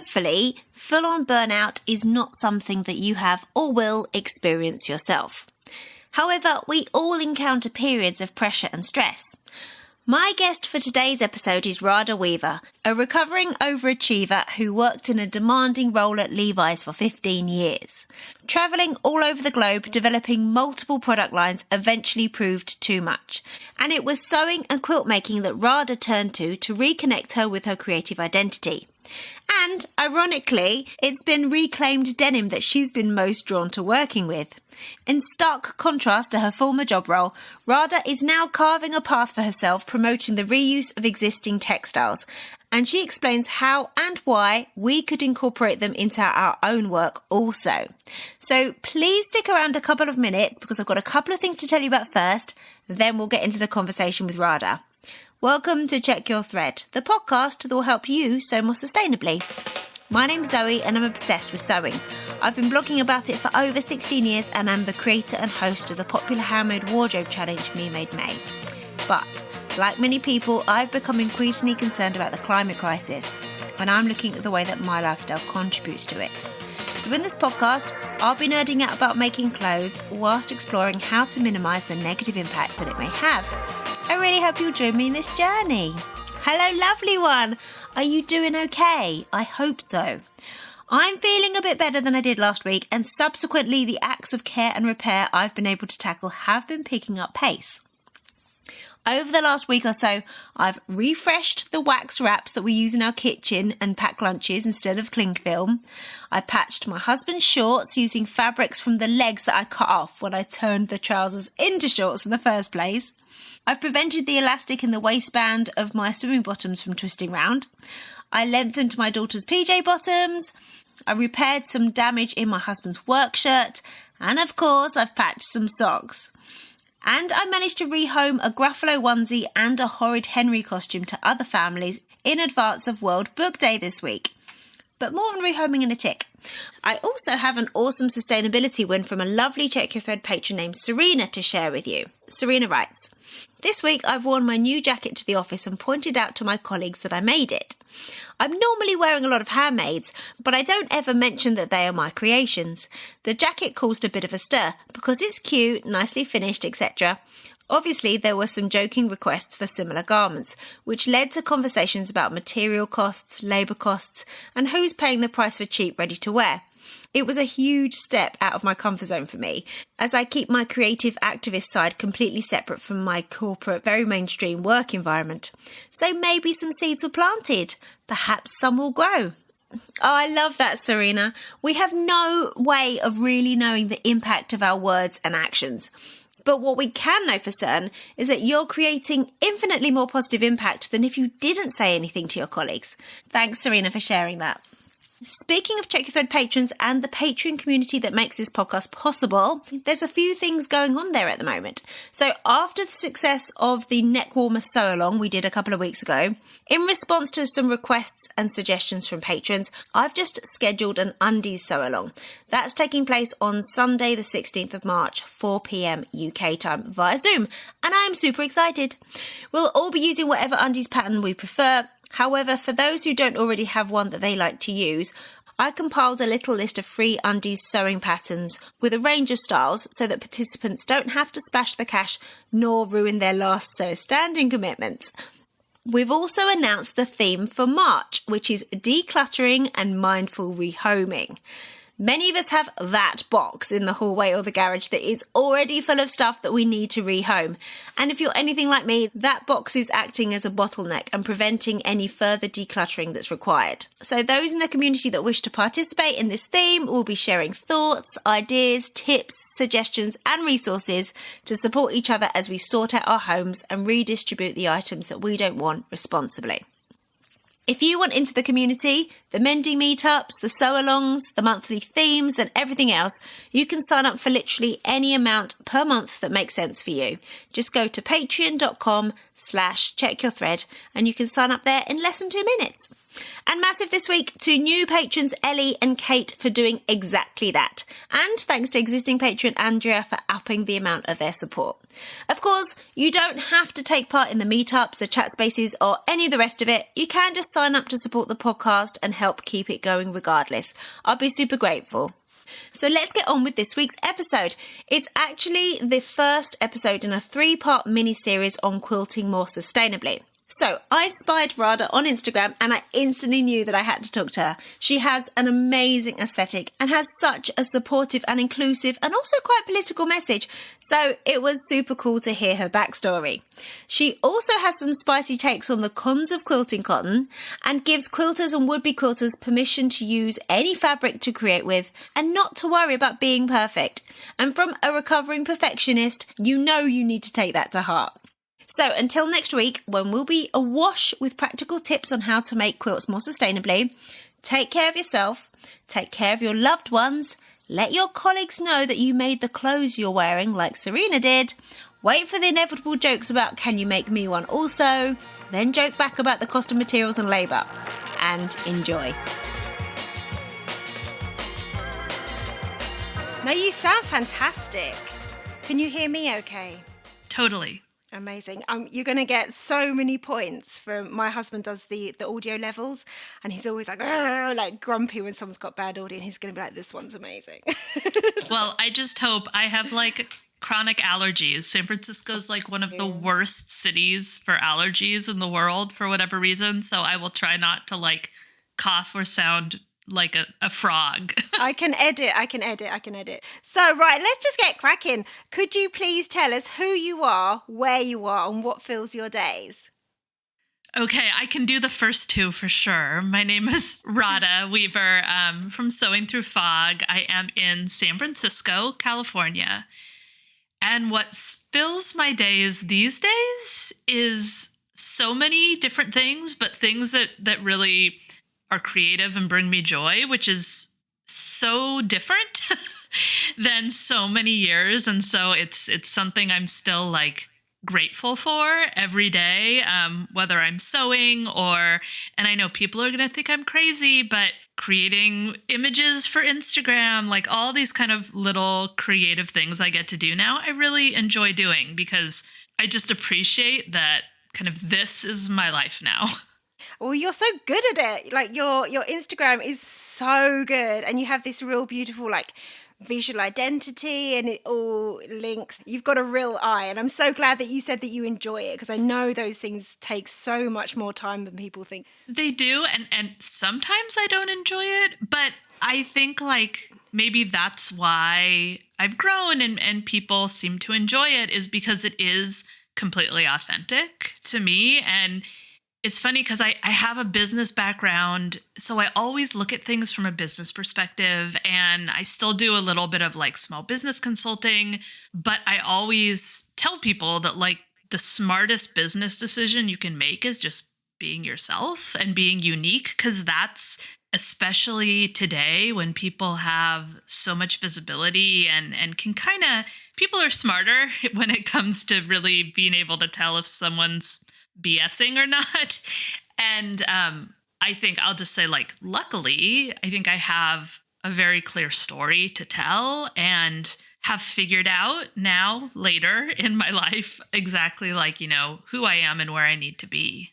hopefully, full-on burnout is not something that you have or will experience yourself. However, we all encounter periods of pressure and stress. My guest for today's episode is Radha Weaver, a recovering overachiever who worked in a demanding role at Levi's for 15 years. Travelling all over the globe, developing multiple product lines eventually proved too much. And it was sewing and quilt making that Radha turned to reconnect her with her creative identity. And, ironically, it's been reclaimed denim that she's been most drawn to working with. In stark contrast to her former job role, Radha is now carving a path for herself, promoting the reuse of existing textiles. And she explains how and why we could incorporate them into our own work also. So please stick around a couple of minutes because I've got a couple of things to tell you about first, then we'll get into the conversation with Radha. Welcome to Check Your Thread, the podcast that will help you sew more sustainably. My name's Zoe and I'm obsessed with sewing. I've been blogging about it for over 16 years and I'm the creator and host of the popular handmade wardrobe challenge Me Made May. But, like many people, I've become increasingly concerned about the climate crisis and I'm looking at the way that my lifestyle contributes to it. So in this podcast, I'll be nerding out about making clothes whilst exploring how to minimise the negative impact that it may have. I really hope you'll join me in this journey. Hello, lovely one. Are you doing okay? I hope so. I'm feeling a bit better than I did last week, and subsequently the acts of care and repair I've been able to tackle have been picking up pace. Over the last week or so, I've refreshed the wax wraps that we use in our kitchen and pack lunches instead of cling film. I patched my husband's shorts using fabrics from the legs that I cut off when I turned the trousers into shorts in the first place. I've prevented the elastic in the waistband of my swimming bottoms from twisting round. I lengthened my daughter's PJ bottoms. I repaired some damage in my husband's work shirt. And of course, I've patched some socks. And I managed to rehome a Gruffalo onesie and a Horrid Henry costume to other families in advance of World Book Day this week. But more on rehoming in a tick. I also have an awesome sustainability win from a lovely Check Your Thread patron named Serena to share with you. Serena writes, "This week I've worn my new jacket to the office and pointed out to my colleagues that I made it. I'm normally wearing a lot of handmaids, but I don't ever mention that they are my creations. The jacket caused a bit of a stir because it's cute, nicely finished, etc. Obviously, there were some joking requests for similar garments, which led to conversations about material costs, labour costs, and who's paying the price for cheap ready-to-wear. It was a huge step out of my comfort zone for me, as I keep my creative activist side completely separate from my corporate, very mainstream work environment. So maybe some seeds were planted. Perhaps some will grow." Oh, I love that, Serena. We have no way of really knowing the impact of our words and actions. But what we can know for certain is that you're creating infinitely more positive impact than if you didn't say anything to your colleagues. Thanks, Serena, for sharing that. Speaking of Check Your Thread patrons and the Patreon community that makes this podcast possible, there's a few things going on there at the moment. So after the success of the neck warmer sew-along we did a couple of weeks ago, in response to some requests and suggestions from patrons, I've just scheduled an undies sew-along. That's taking place on Sunday the 16th of March, 4 p.m. UK time via Zoom, and I'm super excited. We'll all be using whatever undies pattern we prefer. However, for those who don't already have one that they like to use, I compiled a little list of free undies sewing patterns with a range of styles so that participants don't have to splash the cash nor ruin their last sew standing commitments. We've also announced the theme for March, which is decluttering and mindful rehoming. Many of us have that box in the hallway or the garage that is already full of stuff that we need to rehome. And if you're anything like me, that box is acting as a bottleneck and preventing any further decluttering that's required. So those in the community that wish to participate in this theme will be sharing thoughts, ideas, tips, suggestions and resources to support each other as we sort out our homes and redistribute the items that we don't want responsibly. If you want into the community, the mending meetups, the sew-alongs, the monthly themes and everything else, you can sign up for literally any amount per month that makes sense for you. Just go to patreon.com/checkyourthread and you can sign up there in less than 2 minutes. And massive this week to new patrons Ellie and Kate for doing exactly that. And thanks to existing patron Andrea for upping the amount of their support. Of course, you don't have to take part in the meetups, the chat spaces or any of the rest of it. You can just sign up to support the podcast and help help keep it going regardless. I'll be super grateful. So let's get on with this week's episode. It's actually the first episode in a 3-part mini-series on quilting more sustainably. So I spied Radha on Instagram and I instantly knew that I had to talk to her. She has an amazing aesthetic and has such a supportive and inclusive and also quite political message. So it was super cool to hear her backstory. She also has some spicy takes on the cons of quilting cotton and gives quilters and would-be quilters permission to use any fabric to create with and not to worry about being perfect. And from a recovering perfectionist, you know you need to take that to heart. So until next week, when we'll be awash with practical tips on how to make quilts more sustainably, take care of yourself, take care of your loved ones, let your colleagues know that you made the clothes you're wearing like Serena did, wait for the inevitable jokes about can you make me one also, then joke back about the cost of materials and labour, and enjoy. Now you sound fantastic. Can you hear me okay? Totally. Amazing. You're going to get so many points from my husband does the audio levels and he's always like grumpy when someone's got bad audio and he's going to be like, this one's amazing. Well, I just hope I have like chronic allergies. San Francisco's like one of the worst cities for allergies in the world for whatever reason. So I will try not to like cough or sound like a frog. I can edit. So, right, let's just get cracking. Could you please tell us who you are, where you are, and what fills your days? Okay, I can do the first two for sure. My name is Radha Weaver from Sewing Through Fog. I am in San Francisco, California. And what fills my days these days is so many different things, but things that really are creative and bring me joy, which is so different than so many years. And so it's something I'm still like grateful for every day, whether I'm sewing and I know people are going to think I'm crazy, but creating images for Instagram, like all these kind of little creative things I get to do now, I really enjoy doing because I just appreciate that kind of this is my life now. Well, you're so good at it. Like your Instagram is so good and you have this real beautiful like visual identity and it all links. You've got a real eye and I'm so glad that you said that you enjoy it because I know those things take so much more time than people think. They do and sometimes I don't enjoy it, but I think like maybe that's why I've grown and people seem to enjoy it is because it is completely authentic to me. And it's funny because I have a business background, so I always look at things from a business perspective, and I still do a little bit of like small business consulting, but I always tell people that like the smartest business decision you can make is just being yourself and being unique, because that's especially today when people have so much visibility and can kind of, people are smarter when it comes to really being able to tell if someone's BSing or not. And I think I'll just say like, luckily, I think I have a very clear story to tell and have figured out now later in my life exactly like, you know, who I am and where I need to be.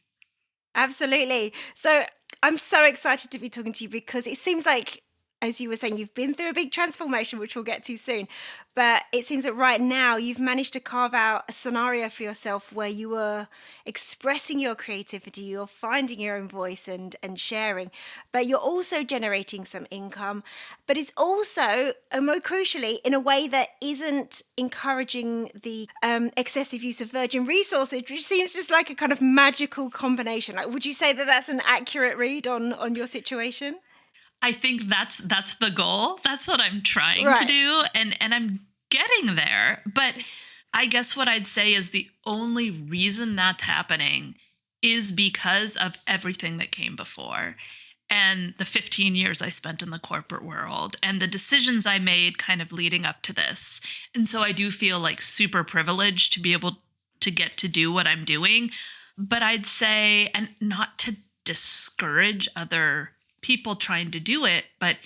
Absolutely. So I'm so excited to be talking to you because it seems like, as you were saying, you've been through a big transformation, which we'll get to soon. But it seems that right now you've managed to carve out a scenario for yourself where you are expressing your creativity, you're finding your own voice and sharing, but you're also generating some income. But it's also, more crucially, in a way that isn't encouraging the excessive use of virgin resources, which seems just like a kind of magical combination. Like, would you say that that's an accurate read on your situation? I think that's the goal. That's what I'm trying to do. And I'm getting there. But I guess what I'd say is the only reason that's happening is because of everything that came before. And the 15 years I spent in the corporate world and the decisions I made kind of leading up to this. And so I do feel like super privileged to be able to get to do what I'm doing. But I'd say, and not to discourage other people trying to do it, but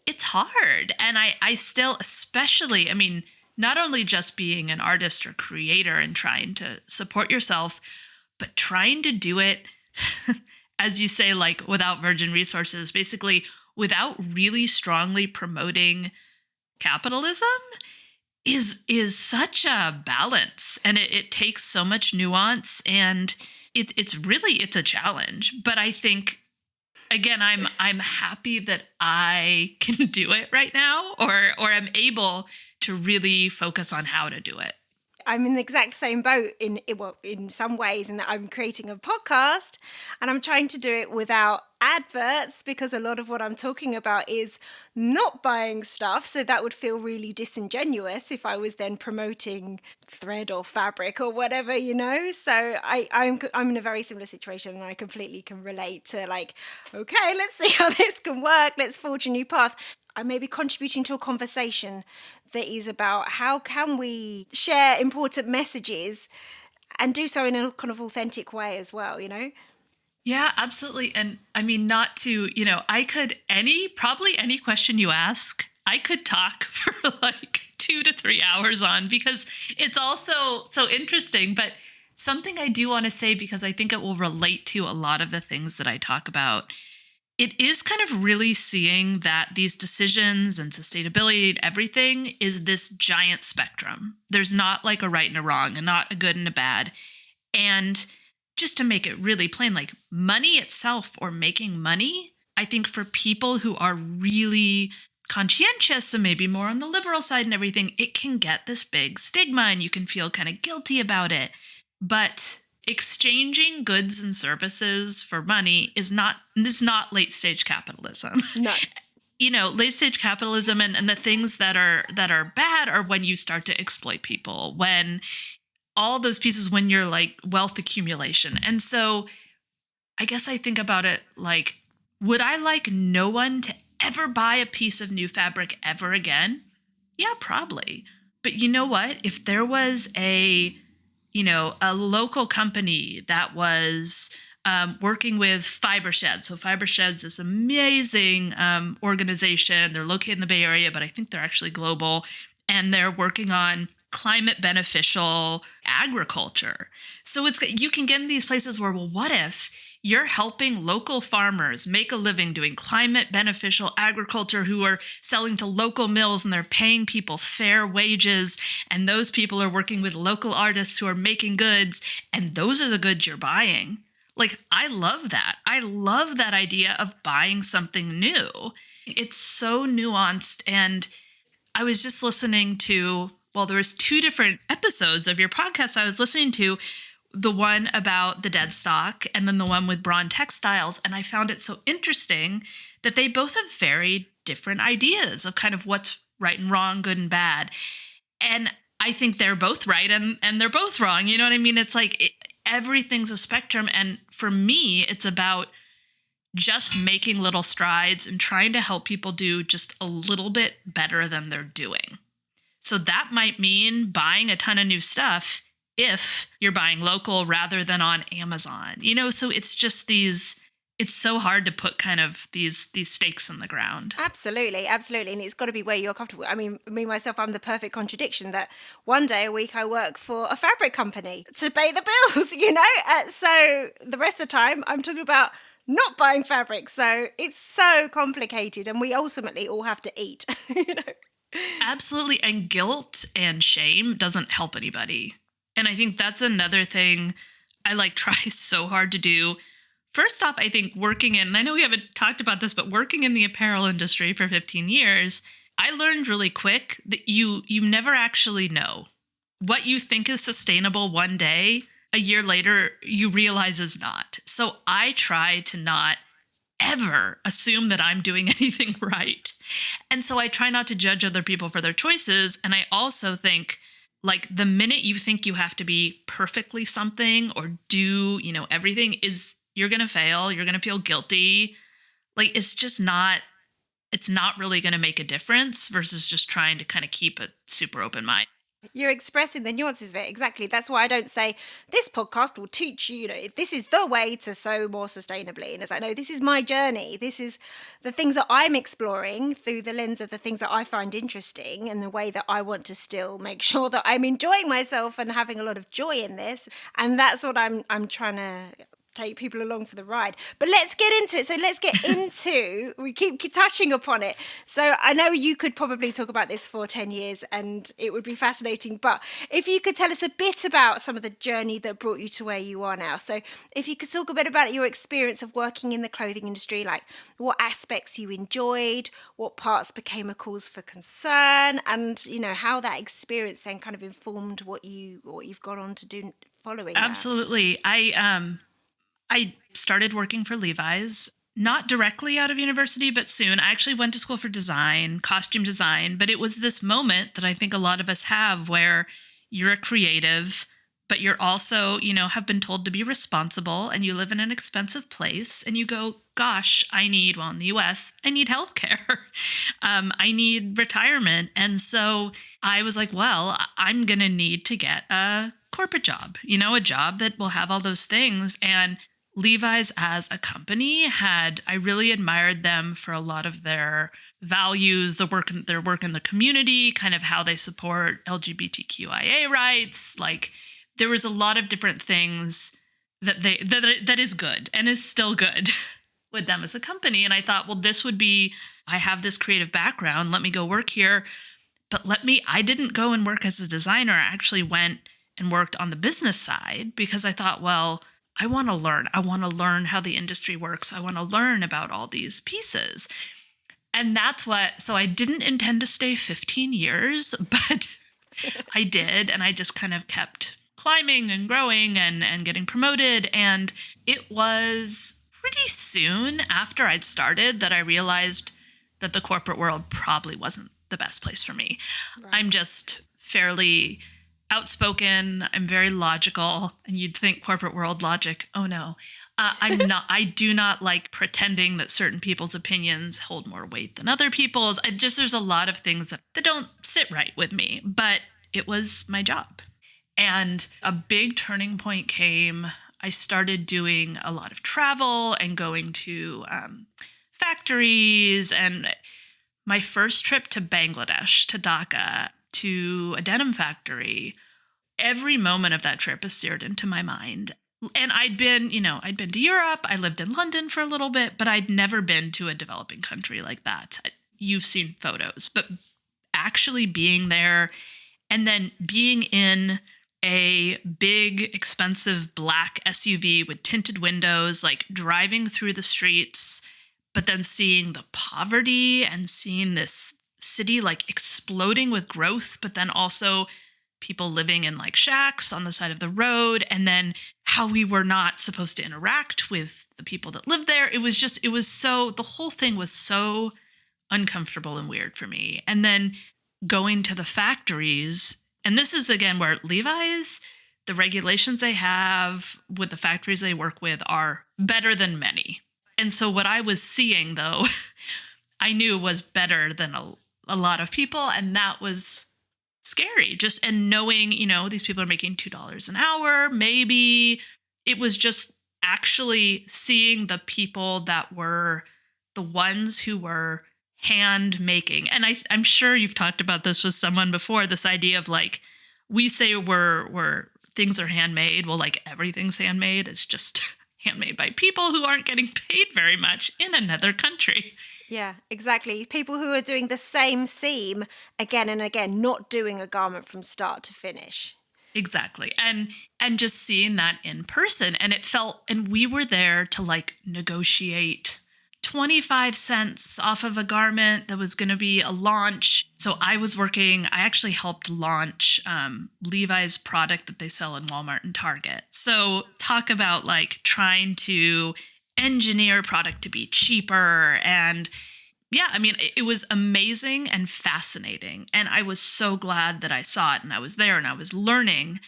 it's hard. And I still, especially, I mean, not only just being an artist or creator and trying to support yourself, but trying to do it as you say, like without virgin resources, basically without really strongly promoting capitalism is such a balance, and it takes so much nuance, and it's a challenge. But I think, again, I'm happy that I can do it right now, or I'm able to really focus on how to do it. I'm in the exact same boat in some ways, in that I'm creating a podcast and I'm trying to do it without adverts, because a lot of what I'm talking about is not buying stuff. So that would feel really disingenuous if I was then promoting thread or fabric or whatever, So I'm in a very similar situation, and I completely can relate to, like, okay, let's see how this can work. Let's forge a new path. I may be contributing to a conversation that is about how can we share important messages and do so in a kind of authentic way as well, Yeah, absolutely. And I mean, not to, probably any question you ask, I could talk for like 2 to 3 hours on, because it's also so interesting. But something I do want to say, because I think it will relate to a lot of the things that I talk about, it is kind of really seeing that these decisions and sustainability and everything is this giant spectrum. There's not like a right and a wrong, and not a good and a bad. And just to make it really plain, like money itself, or making money, I think for people who are really conscientious, so maybe more on the liberal side and everything, it can get this big stigma and you can feel kind of guilty about it. But exchanging goods and services for money is not late stage capitalism. No. Late stage capitalism and the things that are bad are when you start to exploit people, when all those pieces, when you're like wealth accumulation. And so I guess I think about it like, would I like no one to ever buy a piece of new fabric ever again? Yeah, probably. But you know what? If there was a local company that was working with Fiber Shed. So Fiber Shed's this amazing organization. They're located in the Bay Area, but I think they're actually global. And they're working on climate beneficial agriculture. So you can get in these places where, well, what if you're helping local farmers make a living doing climate beneficial agriculture, who are selling to local mills and they're paying people fair wages, and those people are working with local artists who are making goods, and those are the goods you're buying. Like, I love that. I love that idea of buying something new. It's so nuanced. And I was just listening to, there was 2 different episodes of your podcast I was listening to, the one about the dead stock and then the one with Braun Textiles. And I found it so interesting that they both have very different ideas of kind of what's right and wrong, good and bad. And I think they're both right and they're both wrong. You know what I mean? It's like everything's a spectrum. And for me, it's about just making little strides and trying to help people do just a little bit better than they're doing. So that might mean buying a ton of new stuff if you're buying local rather than on Amazon. So it's just it's so hard to put kind of these stakes in the ground. Absolutely. And it's got to be where you're comfortable. I mean, me, myself, I'm the perfect contradiction that one day a week I work for a fabric company to pay the bills, So the rest of the time I'm talking about not buying fabric. So it's so complicated, and we ultimately all have to eat, Absolutely. And guilt and shame doesn't help anybody. And I think that's another thing I try so hard to do. First off, I think working in, and I know we haven't talked about this, but working in the apparel industry for 15 years, I learned really quick that you never actually know. What you think is sustainable one day, a year later, you realize is not. So I try to not ever assume that I'm doing anything right. And so I try not to judge other people for their choices. And I also think, like, the minute you think you have to be perfectly something or do, everything, you're going to fail. You're going to feel guilty. Like, it's not really going to make a difference versus just trying to kind of keep a super open mind. You're expressing the nuances of it. Exactly. That's why I don't say this podcast will teach you, this is the way to sew more sustainably. And it's like, no, this is my journey. This is the things that I'm exploring through the lens of the things that I find interesting, and the way that I want to still make sure that I'm enjoying myself and having a lot of joy in this. And that's what I'm trying to take people along for the ride. But let's get into it. So let's get into, we keep touching upon it. So I know you could probably talk about this for 10 years and it would be fascinating. But if you could tell us a bit about some of the journey that brought you to where you are now. So if you could talk a bit about your experience of working in the clothing industry, like what aspects you enjoyed, what parts became a cause for concern, and, you know, how that experience then kind of informed what you've gone on to do following that. Absolutely. I started working for Levi's, not directly out of university, but soon. I actually went to school for design, costume design, but it was this moment that I think a lot of us have where you're a creative, but you're also, you know, have been told to be responsible and you live in an expensive place and you go, gosh, in the US, I need healthcare. I need retirement. And so I was like, well, I'm going to need to get a corporate job, you know, a job that will have all those things. And Levi's as a company I really admired them for a lot of their values, their work in the community, kind of how they support LGBTQIA rights. Like there was a lot of different things that is good and is still good with them as a company. And I thought, well, I have this creative background. Let me go work here. But I didn't go and work as a designer. I actually went and worked on the business side because I thought, well, I want to learn. I want to learn how the industry works. I want to learn about all these pieces. And so I didn't intend to stay 15 years, but I did. And I just kind of kept climbing and growing and getting promoted. And it was pretty soon after I'd started that I realized that the corporate world probably wasn't the best place for me. Right. I'm just fairly outspoken. I'm very logical, and you'd think corporate world logic. Oh no, I'm not. I do not like pretending that certain people's opinions hold more weight than other people's. There's a lot of things that don't sit right with me, but it was my job. And a big turning point came. I started doing a lot of travel and going to factories. And my first trip to Bangladesh, to Dhaka, to a denim factory, every moment of that trip is seared into my mind. And I'd been to Europe, I lived in London for a little bit, but I'd never been to a developing country like that. You've seen photos, but actually being there and then being in a big, expensive black SUV with tinted windows, like driving through the streets, but then seeing the poverty and seeing this city like exploding with growth, but then also people living in like shacks on the side of the road, and then how we were not supposed to interact with the people that lived there. The whole thing was so uncomfortable and weird for me. And then going to the factories, and this is again where Levi's, the regulations they have with the factories they work with are better than many. And so what I was seeing, though, I knew was better than a lot of people. And that was scary. And knowing, these people are making $2 an hour, maybe. It was just actually seeing the people that were the ones who were hand making. And I'm sure you've talked about this with someone before, this idea of like, we say we're things are handmade. Well, like everything's handmade. It's just handmade by people who aren't getting paid very much in another country. Yeah, exactly. People who are doing the same seam again and again, not doing a garment from start to finish. Exactly. And just seeing that in person, and we were there to like negotiate 25 cents off of a garment that was going to be a launch. So I actually helped launch Levi's product that they sell in Walmart and Target. So talk about like trying to engineer product to be cheaper. And yeah, I mean, it was amazing and fascinating. And I was so glad that I saw it and I was there and I was learning.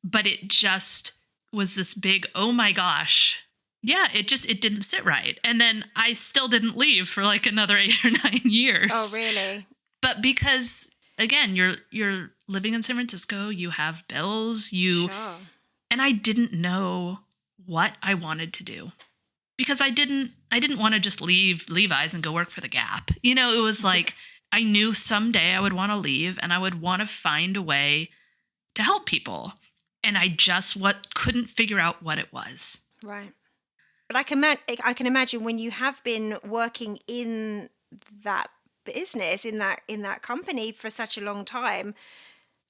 But it just was this big, oh my gosh. Yeah, it didn't sit right. And then I still didn't leave for like another 8 or 9 years. Oh, really? But because, again, you're living in San Francisco, you have bills, Sure. And I didn't know what I wanted to do. Because I didn't want to just leave Levi's and go work for the Gap. It was like I knew someday I would want to leave and I would want to find a way to help people. And I just couldn't figure out what it was. Right. But I can imagine when you have been working in that business, in that company for such a long time.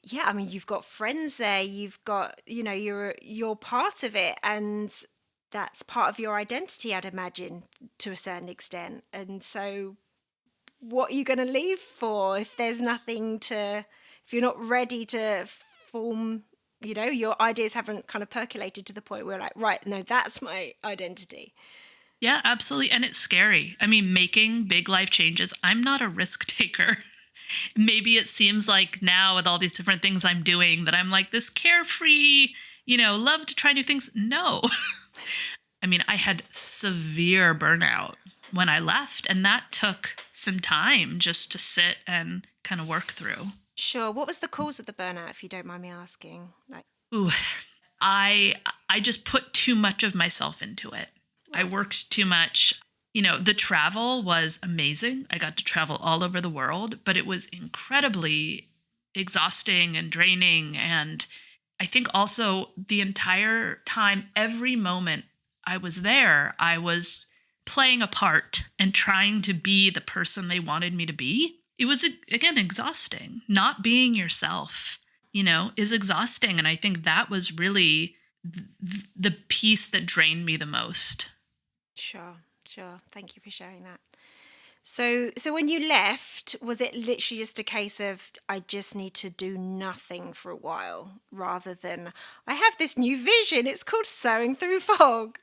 Yeah, I mean, you've got friends there. You've got, you're part of it, and that's part of your identity, I'd imagine, to a certain extent. And so, what are you going to leave for if there's nothing to, if you're not ready to form, your ideas haven't kind of percolated to the point where like, right, no, that's my identity. Yeah, absolutely. And it's scary. I mean, making big life changes, I'm not a risk taker. Maybe it seems like now with all these different things I'm doing that I'm like this carefree, love to try new things. No. I mean, I had severe burnout when I left, and that took some time just to sit and kind of work through. Sure. What was the cause of the burnout, if you don't mind me asking? Like, Ooh, I just put too much of myself into it. I worked too much. The travel was amazing. I got to travel all over the world, but it was incredibly exhausting and draining. And I think also the entire time, every moment I was there, I was playing a part and trying to be the person they wanted me to be. It was, again, exhausting. Not being yourself, is exhausting. And I think that was really the piece that drained me the most. Sure. Thank you for sharing that. So when you left, was it literally just a case of I just need to do nothing for a while, rather than I have this new vision, it's called Sewing Through Fog?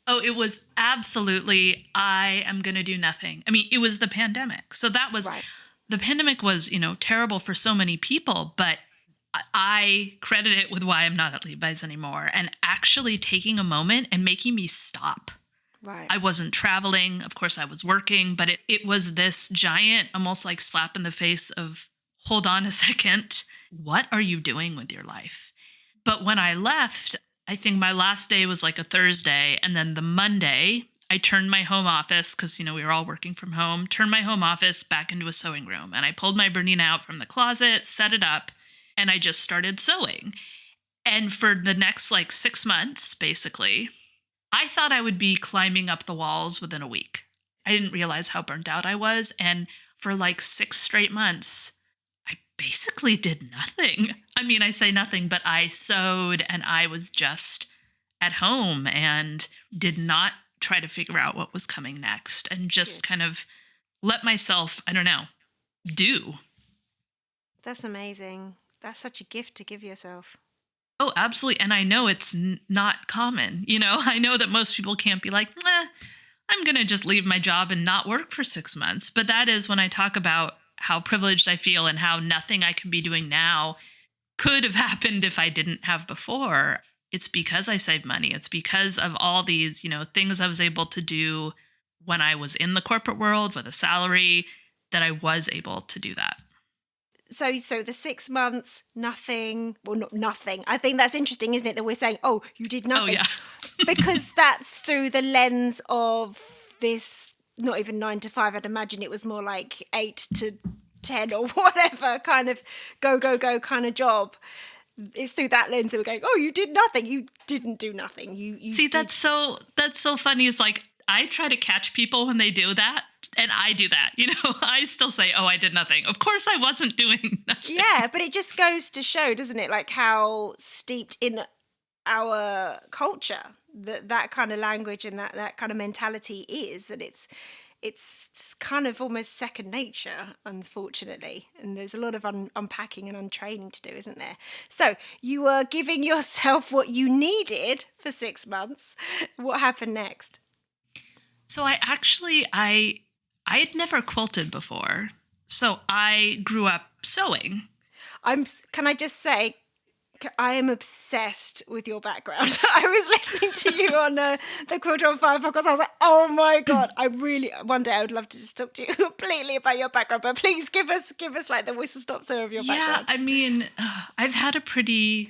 Oh, it was absolutely, I am going to do nothing. I mean, it was the pandemic. So that was, Right. the pandemic was, terrible for so many people, but I credit it with why I'm not at Levi's anymore, and actually taking a moment and making me stop. Right. I wasn't traveling. Of course, I was working, but it was this giant, almost like slap in the face of, hold on a second. What are you doing with your life? But when I left, I think my last day was like a Thursday. And then the Monday, I turned my home office, because, we were all working from home, turned my home office back into a sewing room. And I pulled my Bernina out from the closet, set it up, and I just started sewing. And for the next like 6 months, basically, I thought I would be climbing up the walls within a week. I didn't realize how burnt out I was. And for like 6 straight months, I basically did nothing. I mean, I say nothing, but I sewed and I was just at home and did not try to figure out what was coming next, and just kind of let myself, I don't know, do. That's amazing. That's such a gift to give yourself. Oh, absolutely. And I know it's not common. I know that most people can't be like, I'm going to just leave my job and not work for 6 months. But that is when I talk about how privileged I feel and how nothing I can be doing now could have happened if I didn't have before. It's because I saved money. It's because of all these, things I was able to do when I was in the corporate world with a salary, that I was able to do that. So the 6 months, nothing. Well, not nothing. I think that's interesting, isn't it? That we're saying, oh, you did nothing. Oh, yeah. Because that's through the lens of this, not even 9 to 5. I'd imagine it was more like 8 to 10 or whatever kind of go kind of job. It's through that lens that we're going, oh, you did nothing. You didn't do nothing. You See, that's so funny. It's like, I try to catch people when they do that, and I do that. I still say, oh, I did nothing. Of course I wasn't doing nothing. Yeah, but it just goes to show, doesn't it, like how steeped in our culture that kind of language and that kind of mentality is, that it's kind of almost second nature, unfortunately. And there's a lot of unpacking and untraining to do, isn't there? So you were giving yourself what you needed for 6 months. What happened next? So I had never quilted before. So I grew up sewing. Can I just say, I am obsessed with your background. I was listening to you on the Quilt on Fire podcast. I was like, oh my God, one day I would love to just talk to you completely about your background, but please give us like the whistle stop tour of your background. Yeah, I mean, I had a pretty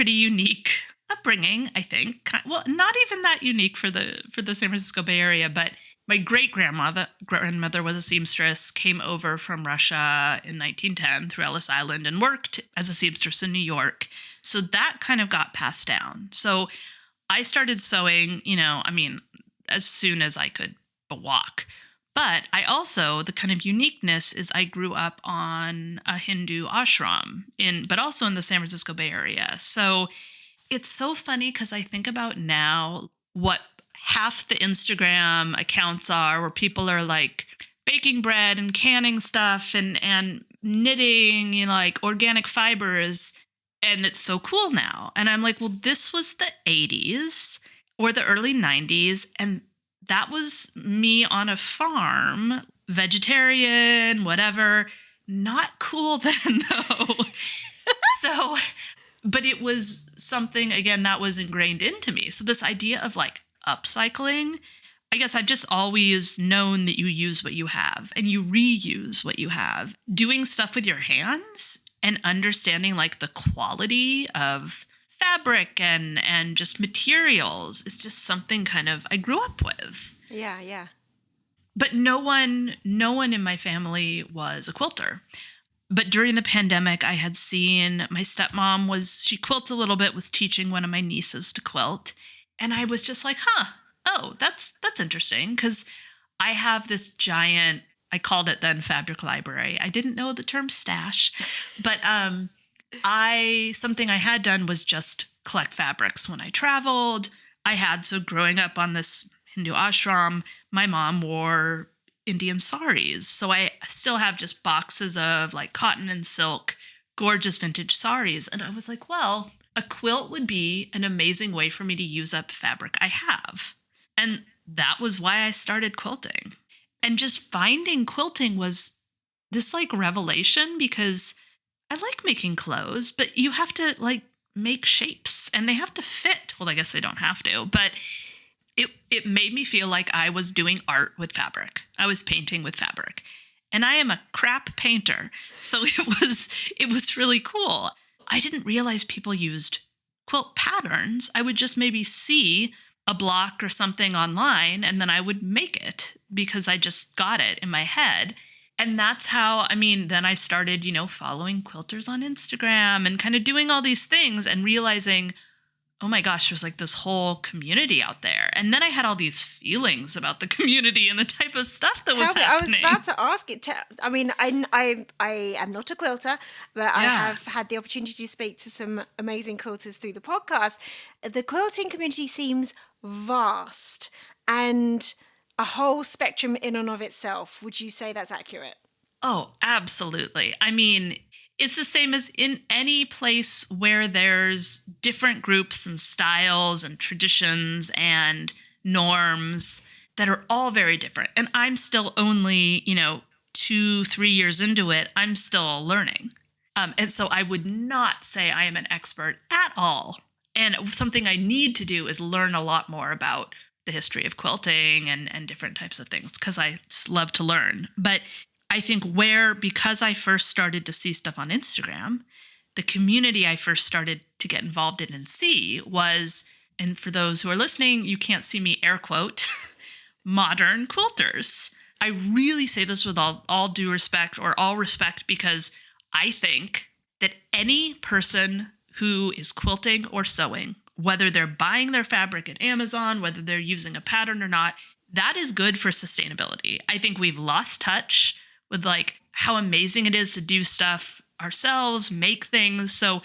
unique upbringing, I think. Well, not even that unique for the San Francisco Bay Area, but my grandmother was a seamstress, came over from Russia in 1910 through Ellis Island and worked as a seamstress in New York. So that kind of got passed down. So I started sewing, as soon as I could walk. But I also, the kind of uniqueness is I grew up on a Hindu ashram but also in the San Francisco Bay Area. So it's so funny because I think about now what half the Instagram accounts are where people are like baking bread and canning stuff and knitting, like organic fibers. And it's so cool now. And I'm like, well, this was the 80s or the early 90s. And that was me on a farm, vegetarian, whatever. Not cool then, though. So, but it was something, again, that was ingrained into me. So this idea of like upcycling, I guess I've just always known that you use what you have and you reuse what you have. Doing stuff with your hands and understanding like the quality of fabric and just materials is just something kind of I grew up with. Yeah, yeah. But no one in my family was a quilter. But during the pandemic, I had seen my stepmom she quilts a little bit, was teaching one of my nieces to quilt. And I was just like, that's interesting. Because I have this giant, I called it then fabric library. I didn't know the term stash, but something I had done was just collect fabrics when I traveled. So growing up on this Hindu ashram, my mom wore Indian saris. So I still have just boxes of like cotton and silk, gorgeous vintage saris. And I was like, well, a quilt would be an amazing way for me to use up fabric I have. And that was why I started quilting. And just finding quilting was this like revelation because I like making clothes, but you have to like make shapes and they have to fit. Well, I guess they don't have to, but it made me feel like I was doing art with fabric. I was painting with fabric. And I am a crap painter. So it was really cool. I didn't realize people used quilt patterns. I would just maybe see a block or something online and then I would make it because I just got it in my head. And that's how, then I started, following quilters on Instagram and kind of doing all these things and realizing, oh my gosh, there's like this whole community out there. And then I had all these feelings about the community and the type of stuff that was happening. I was about to ask it. I am not a quilter, but I have had the opportunity to speak to some amazing quilters through the podcast. The quilting community seems vast and a whole spectrum in and of itself. Would you say that's accurate? Oh, absolutely. It's the same as in any place where there's different groups and styles and traditions and norms that are all very different. And I'm still only, 2-3 years into it. I'm still learning. And so I would not say I am an expert at all. And something I need to do is learn a lot more about the history of quilting and different types of things because I just love to learn. But I think because I first started to see stuff on Instagram, the community I first started to get involved in and see was, and for those who are listening, you can't see me air quote, modern quilters. I really say this with all due respect or all respect because I think that any person who is quilting or sewing, whether they're buying their fabric at Amazon, whether they're using a pattern or not, that is good for sustainability. I think we've lost touch with like how amazing it is to do stuff ourselves, make things. So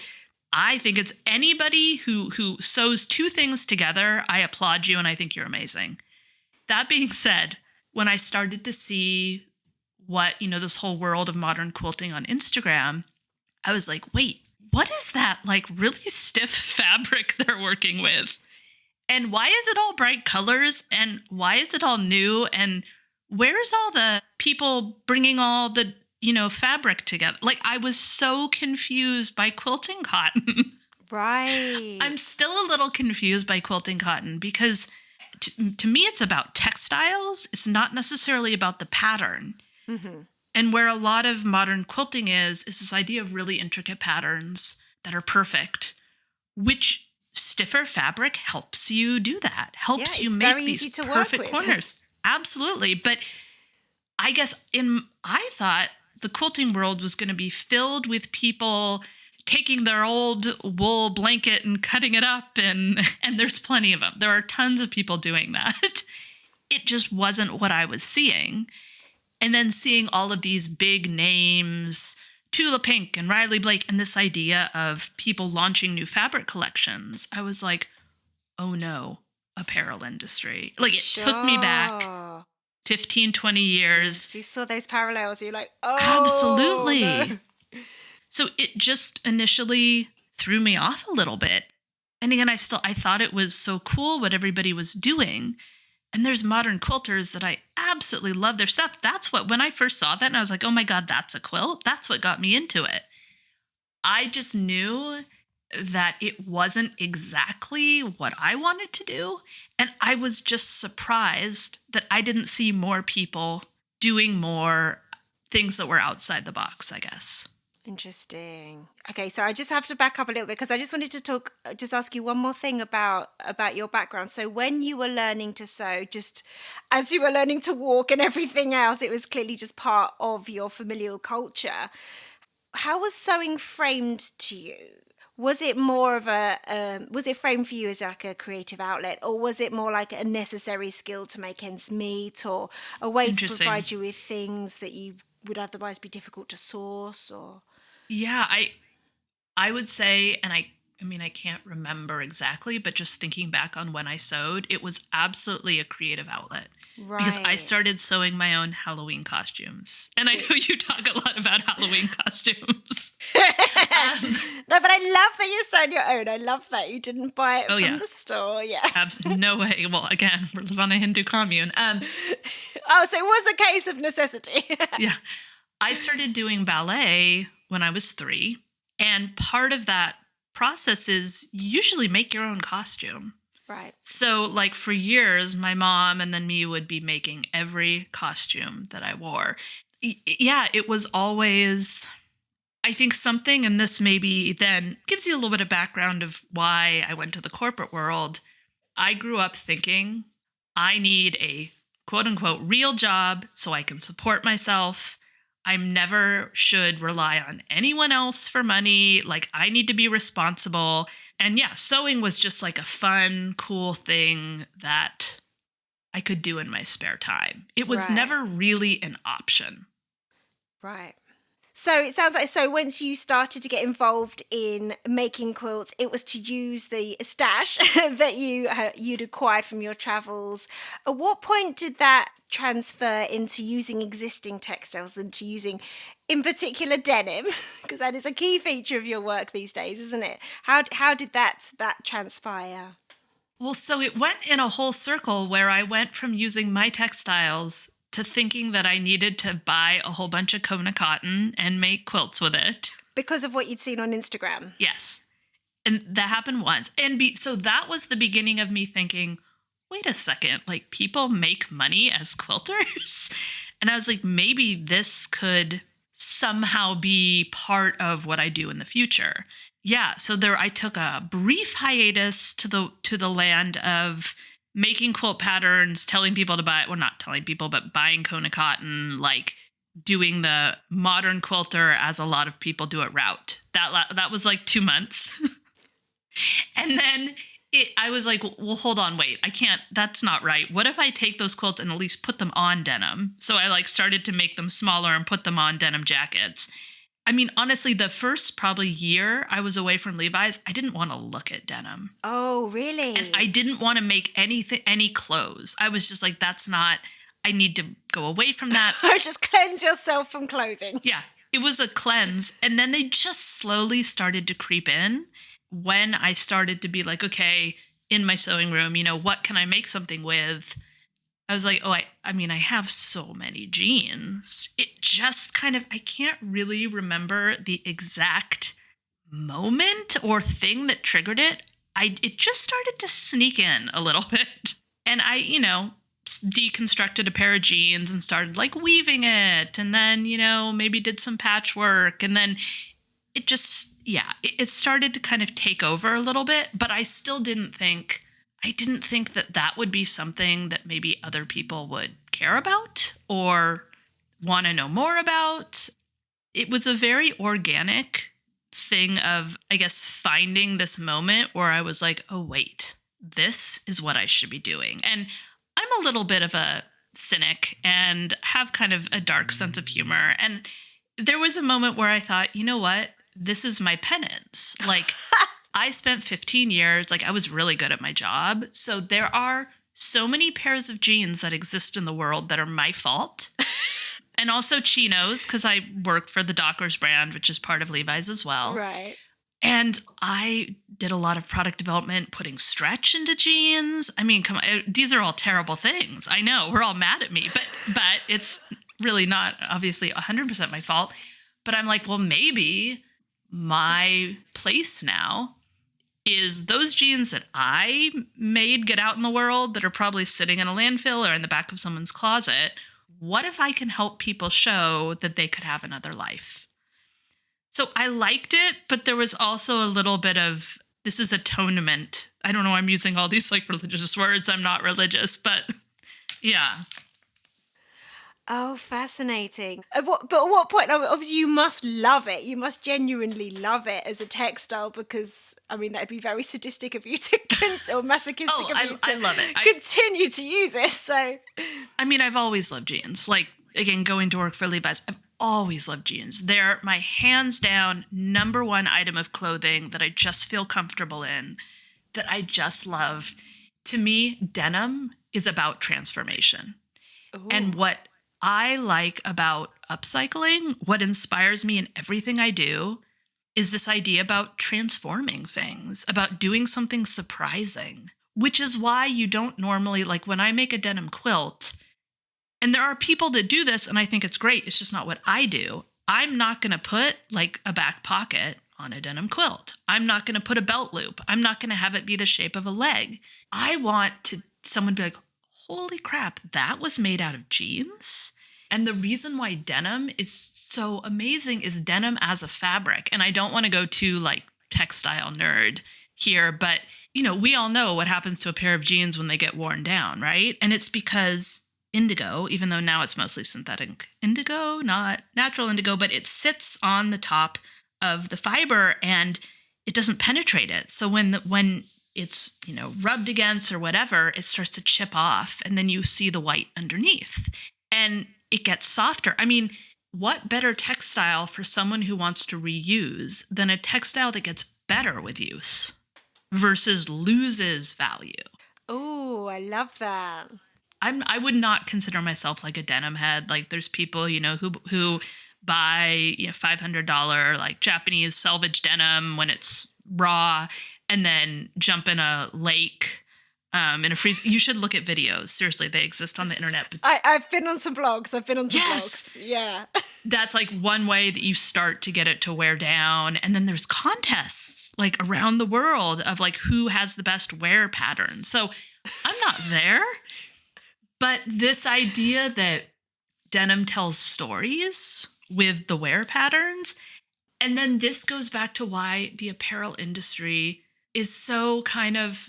I think it's anybody who sews two things together. I applaud you and I think you're amazing. That being said, when I started to see what, this whole world of modern quilting on Instagram, I was like, wait, what is that like really stiff fabric they're working with? And why is it all bright colors? And why is it all new? And where's all the people bringing all the, fabric together? Like, I was so confused by quilting cotton. Right. I'm still a little confused by quilting cotton because to me, it's about textiles. It's not necessarily about the pattern. Mm-hmm. And where a lot of modern quilting is this idea of really intricate patterns that are perfect, which stiffer fabric helps you do that, helps you make these perfect corners. Absolutely. But I guess I thought the quilting world was going to be filled with people taking their old wool blanket and cutting it up, and there's plenty of them. There are tons of people doing that. It just wasn't what I was seeing. And then seeing all of these big names, Tula Pink and Riley Blake, and this idea of people launching new fabric collections, I was like, oh no, apparel industry. Like, it took me back 15, 20 years. So you saw those parallels, you're like, oh, absolutely. no. So it just initially threw me off a little bit. And again, I thought it was so cool what everybody was doing. And there's modern quilters that I absolutely love their stuff. That's what, when I first saw that, and I was like, oh my God, that's a quilt. That's what got me into it. I just knew that it wasn't exactly what I wanted to do. And I was just surprised that I didn't see more people doing more things that were outside the box, I guess. Interesting. Okay, so I just have to back up a little bit because I just wanted to ask you one more thing about your background. So when you were learning to sew, just as you were learning to walk and everything else, it was clearly just part of your familial culture. How was sewing framed to you? Was it more of was it framed for you as like a creative outlet, or was it more like a necessary skill to make ends meet, or a way to provide you with things that you would otherwise be difficult to source? Or yeah, I would say, and I mean, I can't remember exactly, but just thinking back on when I sewed, it was absolutely a creative outlet. right. Because I started sewing my own Halloween costumes. And I know you talk a lot about Halloween costumes. No, but I love that you sewed your own. I love that you didn't buy it from the store. Yeah. No way. Well, again, we live on a Hindu commune. So it was a case of necessity. Yeah. I started doing ballet when I was 3. And part of that process is you usually make your own costume. Right. So like for years, my mom and then me would be making every costume that I wore. Yeah, it was always, I think something, and this maybe then gives you a little bit of background of why I went to the corporate world. I grew up thinking I need a quote unquote real job so I can support myself. I never should rely on anyone else for money. Like, I need to be responsible. And yeah, sewing was just like a fun, cool thing that I could do in my spare time. It was never really an option. Right. So it sounds like, so once you started to get involved in making quilts, it was to use the stash that you'd acquired from your travels. At what point did that transfer into using existing textiles and to using, in particular, denim? Because that is a key feature of your work these days, isn't it? How did that transpire? Well, so it went in a whole circle where I went from using my textiles to thinking that I needed to buy a whole bunch of Kona cotton and make quilts with it. Because of what you'd seen on Instagram? Yes. And that happened once. And so that was the beginning of me thinking, wait a second, like, people make money as quilters? And I was like, maybe this could somehow be part of what I do in the future. Yeah, so I took a brief hiatus to the land of making quilt patterns, telling people to buy it. Well, not telling people, but buying Kona cotton, like doing the modern quilter as a lot of people do it route. That was like 2 months. And then I was like, well, hold on, wait, I can't, that's not right. What if I take those quilts and at least put them on denim? So I like started to make them smaller and put them on denim jackets. I mean, honestly, the first probably year I was away from Levi's, I didn't want to look at denim. Oh, really? And I didn't want to make any clothes. I was just like, I need to go away from that. Or just cleanse yourself from clothing. Yeah, it was a cleanse. And then they just slowly started to creep in when I started to be like, okay, in my sewing room, what can I make something with? I was like, I mean, I have so many jeans. It just kind of, I can't really remember the exact moment or thing that triggered it. It just started to sneak in a little bit. And I, deconstructed a pair of jeans and started like weaving it. And then, maybe did some patchwork. And then it just, it started to kind of take over a little bit. But I still didn't think that would be something that maybe other people would care about or want to know more about. It was a very organic thing of, I guess, finding this moment where I was like, oh, wait, this is what I should be doing. And I'm a little bit of a cynic and have kind of a dark sense of humor. And there was a moment where I thought, you know what? This is my penance. Like, I spent 15 years, like, I was really good at my job. So there are so many pairs of jeans that exist in the world that are my fault. And also chinos, because I worked for the Dockers brand, which is part of Levi's as well. Right. And I did a lot of product development, putting stretch into jeans. I mean, come on, these are all terrible things. I know, we're all mad at me, but it's really not obviously 100% my fault. But I'm like, well, maybe my place now is those jeans that I made get out in the world that are probably sitting in a landfill or in the back of someone's closet. What if I can help people show that they could have another life? So I liked it, but there was also a little bit of, this is atonement. I don't know, I'm using all these like religious words. I'm not religious, but yeah. Oh, fascinating. But at what point, I mean, obviously you must love it. You must genuinely love it as a textile because, I mean, that'd be very sadistic of you to, or masochistic of you to I love it. continue to use it. So, I mean, I've always loved jeans. Like, again, going to work for Levi's, I've always loved jeans. They're my hands down number one item of clothing that I just feel comfortable in, that I just love. To me, denim is about transformation. ooh. And what I like about upcycling, what inspires me in everything I do, is this idea about transforming things, about doing something surprising, which is why you don't normally, like when I make a denim quilt, and there are people that do this, and I think it's great. It's just not what I do. I'm not going to put like a back pocket on a denim quilt. I'm not going to put a belt loop. I'm not going to have it be the shape of a leg. I want someone to be like, holy crap, that was made out of jeans. And the reason why denim is so amazing is denim as a fabric. And I don't want to go too like textile nerd here, but you know, we all know what happens to a pair of jeans when they get worn down, right? And it's because indigo, even though now it's mostly synthetic indigo, not natural indigo, but it sits on the top of the fiber and it doesn't penetrate it. So when it's, you know, rubbed against or whatever, it starts to chip off and then you see the white underneath and it gets softer. I mean, what better textile for someone who wants to reuse than a textile that gets better with use versus loses value? Oh, I love that. I would not consider myself like a denim head. Like there's people, you know, who buy, you know, $500 like Japanese salvage denim when it's raw and then jump in a lake in a freeze. You should look at videos. Seriously, they exist on the internet. But I've been on some blogs. yes, blogs. Yeah. that's like one way that you start to get it to wear down. And then there's contests like around the world of like who has the best wear pattern. So I'm not there. But this idea that denim tells stories with the wear patterns, and then this goes back to why the apparel industry is so kind of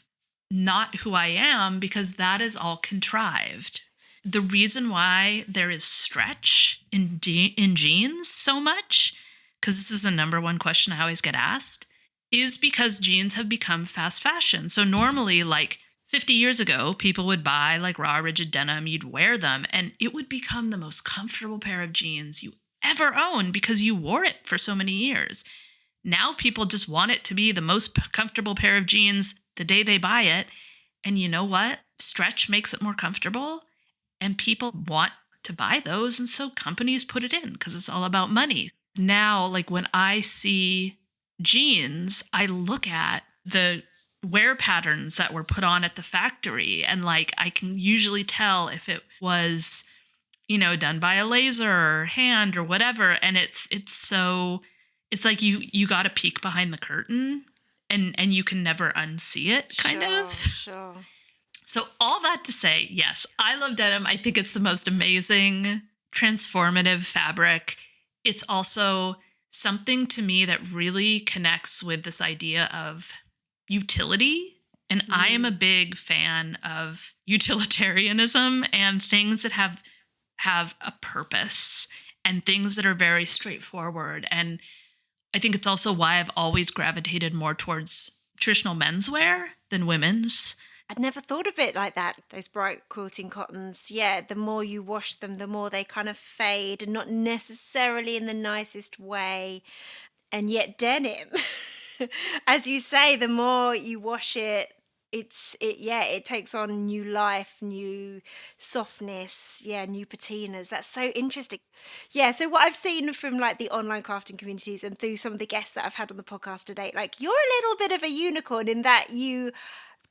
not who I am, because that is all contrived. The reason why there is stretch in jeans so much, because this is the number one question I always get asked, is because jeans have become fast fashion. So normally, like 50 years ago, people would buy like raw rigid denim, you'd wear them, and it would become the most comfortable pair of jeans you ever owned because you wore it for so many years. Now people just want it to be the most comfortable pair of jeans the day they buy it. And you know what? Stretch makes it more comfortable and people want to buy those. And so companies put it in because it's all about money. Now, like when I see jeans, I look at the wear patterns that were put on at the factory. And like, I can usually tell if it was, you know, done by a laser or hand or whatever. And it's like you got to peek behind the curtain and you can never unsee it kind of. Sure. So all that to say, yes, I love denim. I think it's the most amazing transformative fabric. It's also something to me that really connects with this idea of utility. And I am a big fan of utilitarianism and things that have a purpose and things that are very straightforward. And I think it's also why I've always gravitated more towards traditional menswear than women's. I'd never thought of it like that. Those bright quilting cottons, yeah, the more you wash them, the more they kind of fade, and not necessarily in the nicest way. And yet denim, as you say, the more you wash it, it takes on new life, new softness, yeah, new patinas. That's so interesting. Yeah, so what I've seen from like the online crafting communities and through some of the guests that I've had on the podcast to date, like you're a little bit of a unicorn in that you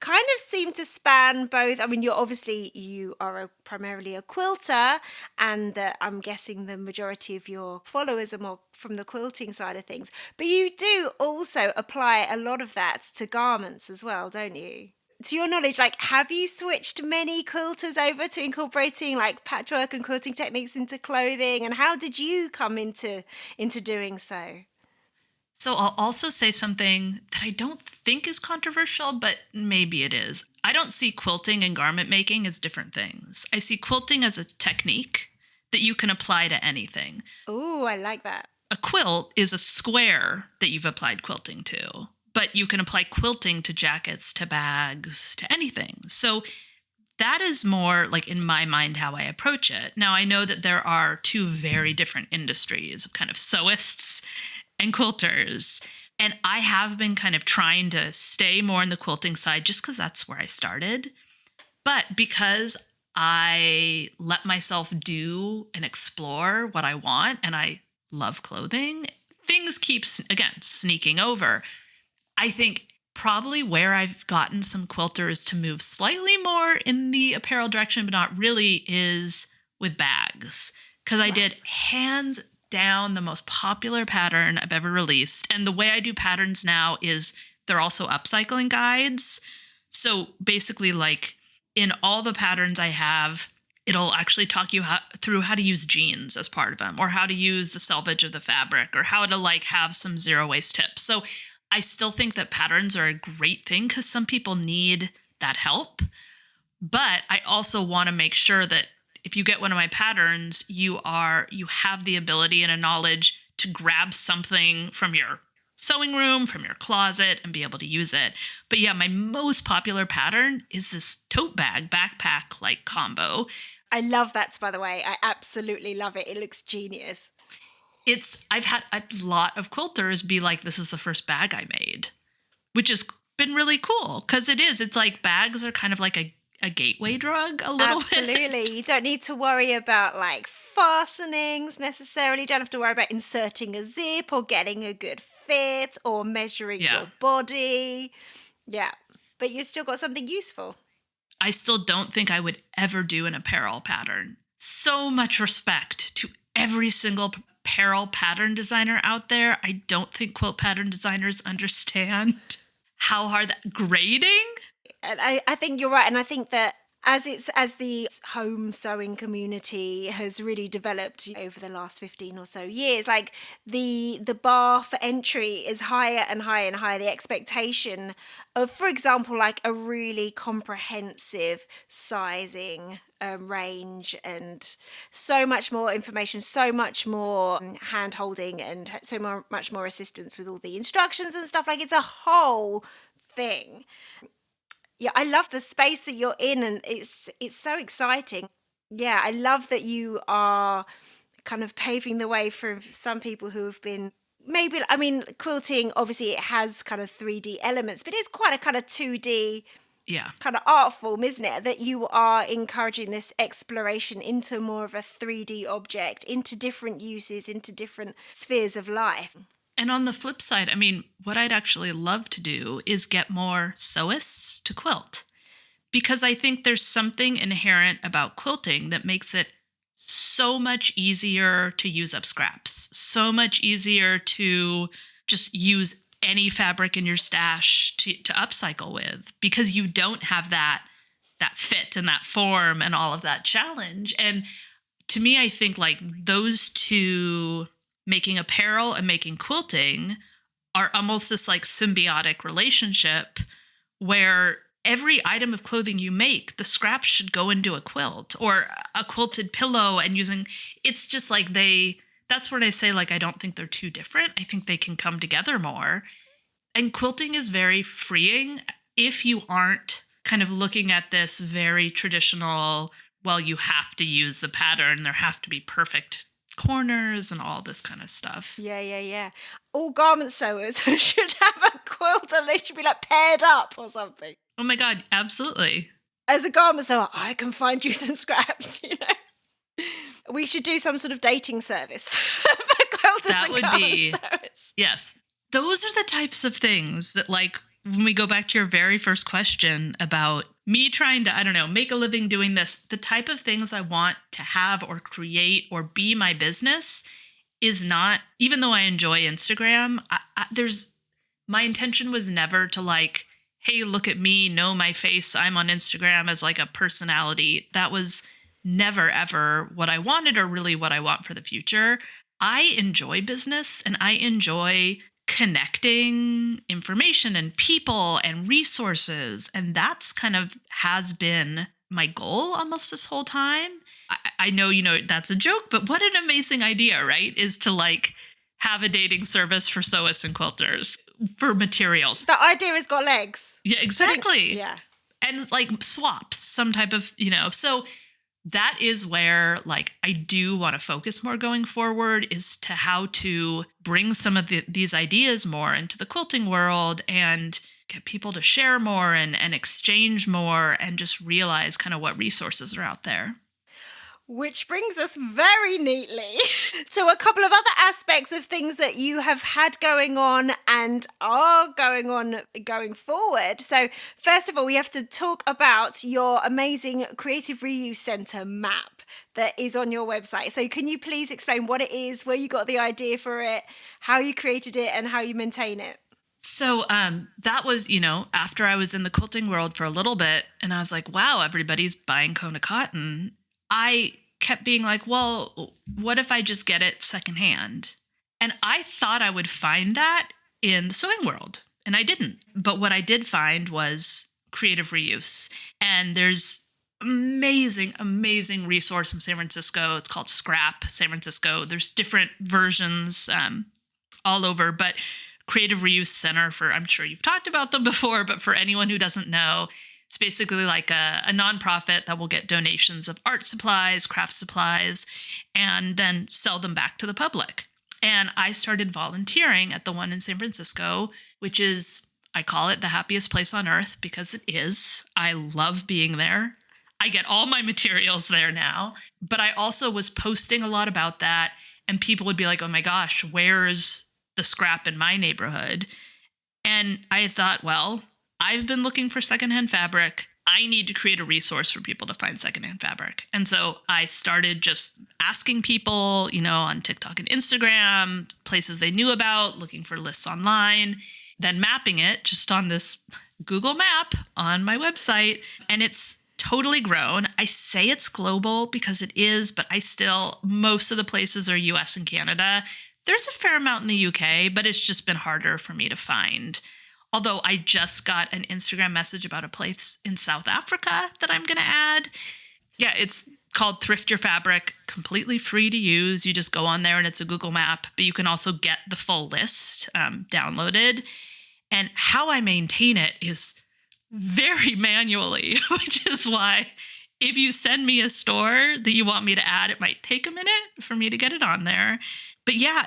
kind of seem to span both. I mean, you are primarily a quilter, and I'm guessing the majority of your followers are more from the quilting side of things. But you do also apply a lot of that to garments as well, don't you? To your knowledge, like, have you switched many quilters over to incorporating like patchwork and quilting techniques into clothing? And how did you come into doing so? So I'll also say something that I don't think is controversial, but maybe it is. I don't see quilting and garment making as different things. I see quilting as a technique that you can apply to anything. Oh, I like that. A quilt is a square that you've applied quilting to, but you can apply quilting to jackets, to bags, to anything. So that is more like, in my mind, how I approach it. Now, I know that there are two very different industries of kind of sewists and quilters. And I have been kind of trying to stay more on the quilting side just because that's where I started. But because I let myself do and explore what I want, and I love clothing, things keep, again, sneaking over. I think probably where I've gotten some quilters to move slightly more in the apparel direction, but not really, is with bags. Because I did hands down the most popular pattern I've ever released. And the way I do patterns now is they're also upcycling guides. So basically, like in all the patterns I have, it'll actually talk you through how to use jeans as part of them, or how to use the selvage of the fabric, or how to like have some zero waste tips. So I still think that patterns are a great thing because some people need that help. But I also want to make sure that if you get one of my patterns, you have the ability and a knowledge to grab something from your sewing room, from your closet, and be able to use it. But yeah, my most popular pattern is this tote bag, backpack like combo. I love that, by the way. I absolutely love it. It looks genius. I've had a lot of quilters be like, this is the first bag I made, which has been really cool because it's like bags are kind of like a gateway drug a little Absolutely. bit. You don't need to worry about like fastenings necessarily. You don't have to worry about inserting a zip or getting a good fit or measuring your body. Yeah. But you still got something useful. I still don't think I would ever do an apparel pattern. So much respect to every single apparel pattern designer out there. I don't think quilt pattern designers understand how hard that grading. And I think you're right. And I think that as the home sewing community has really developed over the last 15 or so years, like the bar for entry is higher and higher and higher. The expectation of, for example, like a really comprehensive sizing range, and so much more information, so much more hand holding, and much more assistance with all the instructions and stuff. Like, it's a whole thing. Yeah, I love the space that you're in, and it's so exciting. Yeah, I love that you are kind of paving the way for some people who have been maybe, I mean, quilting, obviously it has kind of 3D elements, but it's quite a kind of 2D kind of art form, isn't it? That you are encouraging this exploration into more of a 3D object, into different uses, into different spheres of life. And on the flip side, I mean, what I'd actually love to do is get more sewists to quilt, because I think there's something inherent about quilting that makes it so much easier to use up scraps, so much easier to just use any fabric in your stash to upcycle with, because you don't have that fit and that form and all of that challenge. And to me, I think like those two, making apparel and making quilting, are almost this like symbiotic relationship where every item of clothing you make, the scraps should go into a quilt or a quilted pillow, and it's just like they that's when I say, like, I don't think they're too different. I think they can come together more. And quilting is very freeing if you aren't kind of looking at this very traditional, well, you have to use the pattern, there have to be perfect corners and all this kind of stuff. Yeah. All garment sewers should have a quilt and they should be like paired up or something. Oh my God, absolutely. As a garment sewer, I can find you some scraps, you know. We should do some sort of dating service for quilters That and would garment be, sewers. yes. Those are the types of things that, like, when we go back to your very first question about me trying to, I don't know, make a living doing this, the type of things I want to have or create or be my business is not, even though I enjoy Instagram, my intention was never to, like, hey, look at me, know my face, I'm on Instagram as like a personality. That was never, ever what I wanted or really what I want for the future. I enjoy business and I enjoy connecting information and people and resources. And that's kind of has been my goal almost this whole time. I know, that's a joke, but what an amazing idea, right? Is to, like, have a dating service for sewists and quilters for materials. The idea has got legs. Yeah, exactly. Yeah. And, like, swaps, some type of, so that is where, like, I do want to focus more going forward, is to how to bring some of these ideas more into the quilting world and get people to share more and exchange more and just realize kind of what resources are out there. Which brings us very neatly to a couple of other aspects of things that you have had going on and are going on going forward. So first of all, we have to talk about your amazing Creative Reuse Centre map that is on your website. So can you please explain what it is, where you got the idea for it, how you created it, and how you maintain it? So that was, after I was in the quilting world for a little bit, and I was like, wow, everybody's buying Kona cotton. I kept being like, well, what if I just get it secondhand? And I thought I would find that in the sewing world, and I didn't. But what I did find was creative reuse. And there's amazing resource in San Francisco. It's called Scrap San Francisco. There's different versions all over, but Creative Reuse Center, I'm sure you've talked about them before, but for anyone who doesn't know, it's basically like a nonprofit that will get donations of art supplies, craft supplies, and then sell them back to the public. And I started volunteering at the one in San Francisco, which is, I call it the happiest place on earth because it is. I love being there. I get all my materials there now. But I also was posting a lot about that, and people would be like, oh my gosh, where's the scrap in my neighborhood? And I thought, well, I've been looking for secondhand fabric. I need to create a resource for people to find secondhand fabric. And so I started just asking people, on TikTok and Instagram, places they knew about, looking for lists online, then mapping it just on this Google map on my website. And it's totally grown. I say it's global because it is, but most of the places are US and Canada. There's a fair amount in the UK, but it's just been harder for me to find. Although I just got an Instagram message about a place in South Africa that I'm going to add. Yeah, it's called Thrift Your Fabric, completely free to use. You just go on there and it's a Google map, but you can also get the full list downloaded. And how I maintain it is very manually, which is why if you send me a store that you want me to add, it might take a minute for me to get it on there. But yeah,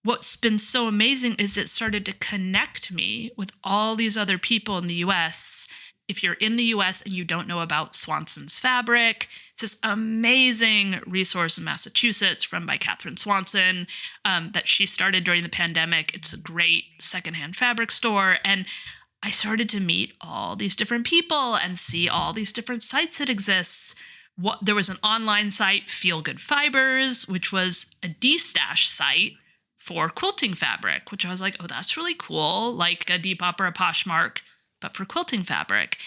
what's been so amazing is it started to connect me with all these other people in the US. If you're in the US and you don't know about Swanson's Fabric, it's this amazing resource in Massachusetts run by Catherine Swanson that she started during the pandemic. It's a great secondhand fabric store. And I started to meet all these different people and see all these different sites that exists. There was an online site, Feel Good Fibers, which was a destash site for quilting fabric, which I was like, oh, that's really cool. Like a Depop or a Poshmark, but for quilting fabric.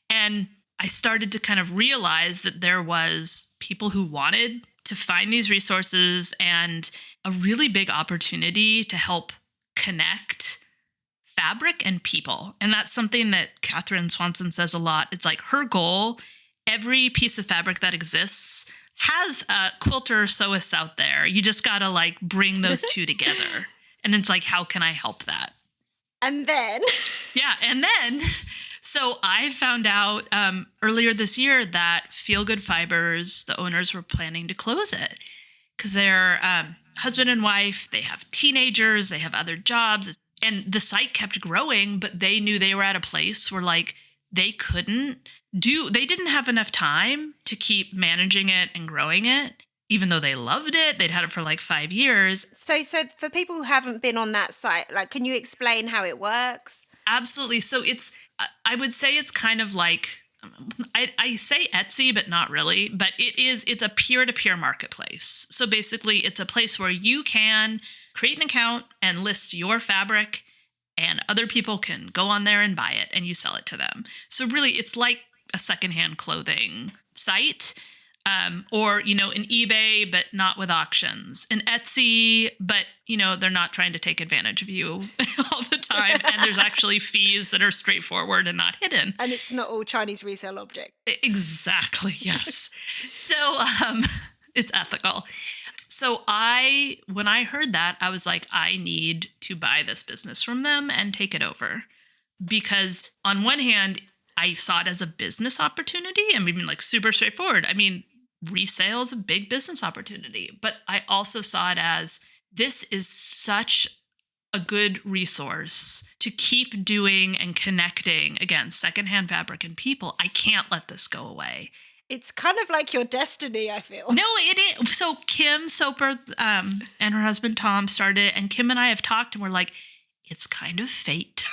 And I started to kind of realize that there was people who wanted to find these resources and a really big opportunity to help connect fabric and people. And that's something that Catherine Swanson says a lot. It's like her goal, every piece of fabric that exists, has quilter sewists out there. You just got to like bring those two together. And it's like, how can I help that? And then? Yeah. And then, so I found out earlier this year that Feel Good Fibers, the owners, were planning to close it because they're husband and wife, they have teenagers, they have other jobs. And the site kept growing, but they knew they were at a place where like they didn't have enough time to keep managing it and growing it, even though they loved it. They'd had it for like 5 years. So for people who haven't been on that site, like, can you explain how it works? Absolutely. So I would say it's kind of like, I say Etsy, but not really, but it's a peer-to-peer marketplace. So basically it's a place where you can create an account and list your fabric, and other people can go on there and buy it and you sell it to them. So really it's like a secondhand clothing site, or, an eBay, but not with auctions, an Etsy, but, they're not trying to take advantage of you all the time. And there's actually fees that are straightforward and not hidden. And it's not all Chinese resale object. Exactly. Yes. So it's ethical. So when I heard that, I was like, I need to buy this business from them and take it over. Because on one hand, I saw it as a business opportunity. I mean, like super straightforward. I mean, resale is a big business opportunity. But I also saw it as this is such a good resource to keep doing and connecting, again, secondhand fabric and people. I can't let this go away. It's kind of like your destiny, I feel. No, it is. So Kim Soper and her husband Tom started it, and Kim and I have talked, and we're like, it's kind of fate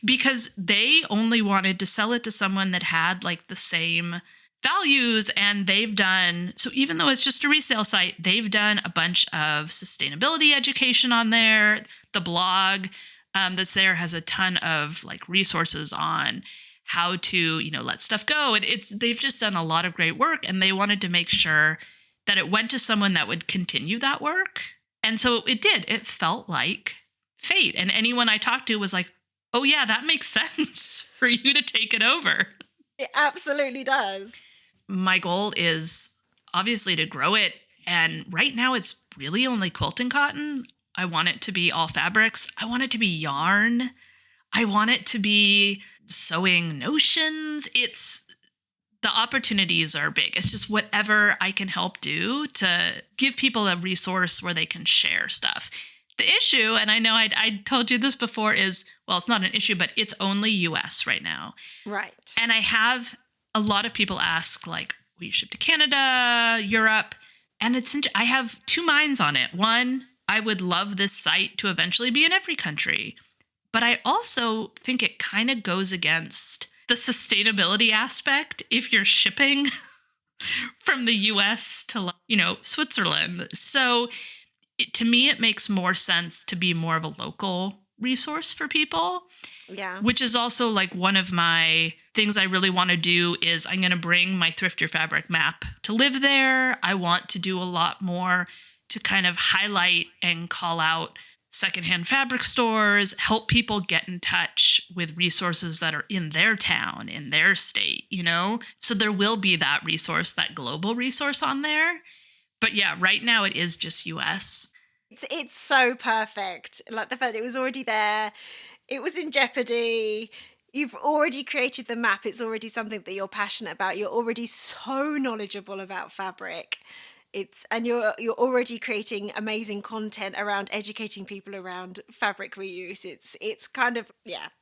because they only wanted to sell it to someone that had like the same values, and they've done, so even though it's just a resale site, they've done a bunch of sustainability education on there. The blog that's there has a ton of like resources on how to, let stuff go. And they've just done a lot of great work, and they wanted to make sure that it went to someone that would continue that work. And so it did. It felt like fate. And anyone I talked to was like, oh yeah, that makes sense for you to take it over. It absolutely does. My goal is obviously to grow it. And right now it's really only quilting cotton. I want it to be all fabrics. I want it to be yarn. I want it to be sewing notions. The opportunities are big. It's just whatever I can help do to give people a resource where they can share stuff. The issue, and I know I told you this before, is, well, it's not an issue, but it's only US right now. Right. And I have a lot of people ask, like, will you ship to Canada, Europe? And I have two minds on it. One, I would love this site to eventually be in every country. But I also think it kind of goes against the sustainability aspect if you're shipping from the US to, Switzerland. So to me, it makes more sense to be more of a local resource for people. Yeah. Which is also like one of my things I really want to do is I'm going to bring my Thrift Your Fabric map to live there. I want to do a lot more to kind of highlight and call out secondhand fabric stores, help people get in touch with resources that are in their town, in their state, So there will be that resource, that global resource on there. But yeah, right now it is just US. It's so perfect. Like the fact it was already there. It was in jeopardy. You've already created the map. It's already something that you're passionate about. You're already so knowledgeable about fabric. You're already creating amazing content around educating people around fabric reuse. It's kind of,